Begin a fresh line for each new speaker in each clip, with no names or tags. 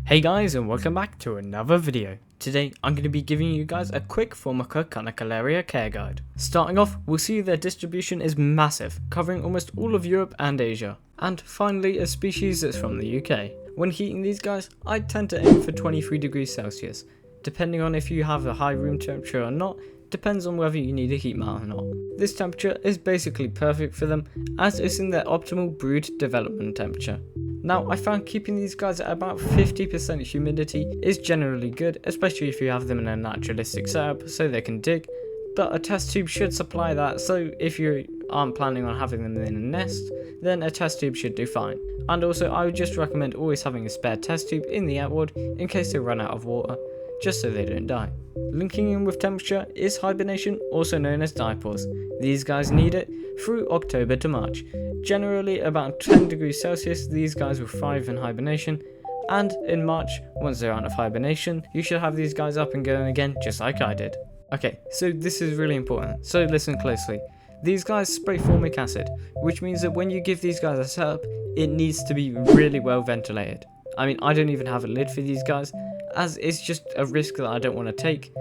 Hey guys, and welcome back to another video. Today I'm going to be giving you guys a quick Formica Cunicularia care guide. Starting off, we'll see their distribution is massive, covering almost all of Europe and Asia. And finally, a species that's from the UK. When heating these guys, I tend to aim for 23 degrees Celsius. Depending on if you have a high room temperature or not, depends on whether you need a heat mat or not. This temperature is basically perfect for them, as it's in their optimal brood development temperature. Now, I found keeping these guys at about 50% humidity is generally good, especially if you have them in a naturalistic setup so they can dig, but a test tube should supply that, so if you aren't planning on having them in a nest, then a test tube should do fine. And also, I would just recommend always having a spare test tube in the outward in case they run out of water, just so they don't die. Linking in with temperature is hibernation, also known as diapause. These guys need it through October to March. Generally about 10 degrees Celsius, these guys will thrive in hibernation, and in March, once they're out of hibernation, you should have these guys up and going again, just like I did. Okay, so this is really important, so listen closely. These guys spray formic acid, which means that when you give these guys a setup, it needs to be really well ventilated. I mean, I don't even have a lid for these guys, as it's just a risk that I don't want to take.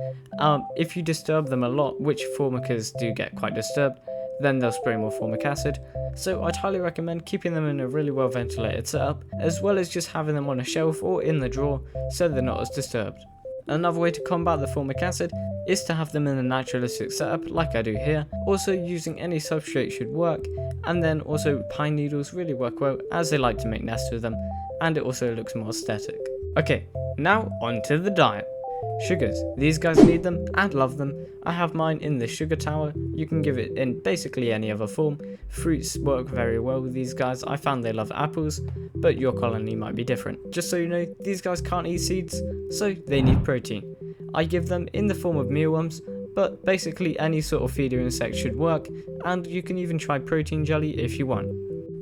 If you disturb them a lot, which formicas do get quite disturbed, then they'll spray more formic acid. So I'd highly recommend keeping them in a really well ventilated setup, as well as just having them on a shelf or in the drawer so they're not as disturbed. Another way to combat the formic acid is to have them in a naturalistic setup like I do here. Also, using any substrate should work, and then also pine needles really work well as they like to make nests with them, and it also looks more aesthetic. Okay, now on to the diet. Sugars, these guys need them and love them. I have mine in the sugar tower. You can give it in basically any other form. Fruits work very well with these guys. I found they love apples, but your colony might be different. Just so you know, these guys can't eat seeds, so they need protein. I give them in the form of mealworms, but basically any sort of feeder insect should work, and you can even try protein jelly if you want.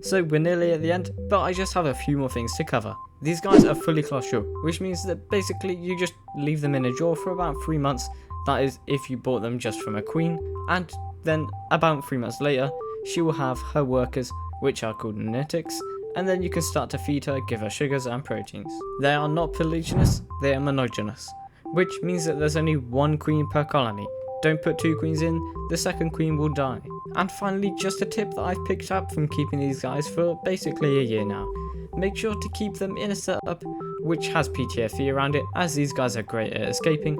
So we're nearly at the end, but I just have a few more things to cover. These guys are fully claustral, which means that basically you just leave them in a drawer for about 3 months. That is if you bought them just from a queen, and then about 3 months later, she will have her workers, which are called netics, and then you can start to feed her, give her sugars and proteins. They are not polygynous, they are monogynous, which means that there's only one queen per colony. Don't put 2 queens in, the second queen will die. And finally, just a tip that I've picked up from keeping these guys for basically a year now. Make sure to keep them in a setup which has PTFE around it, as these guys are great at escaping,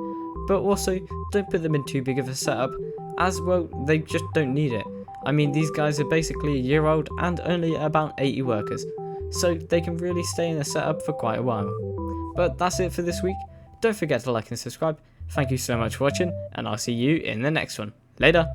but also don't put them in too big of a setup, as well they just don't need it. I mean, these guys are basically a year old and only about 80 workers, so they can really stay in a setup for quite a while. But that's it for this week. Don't forget to like and subscribe. Thank you so much for watching, and I'll see you in the next one. Later!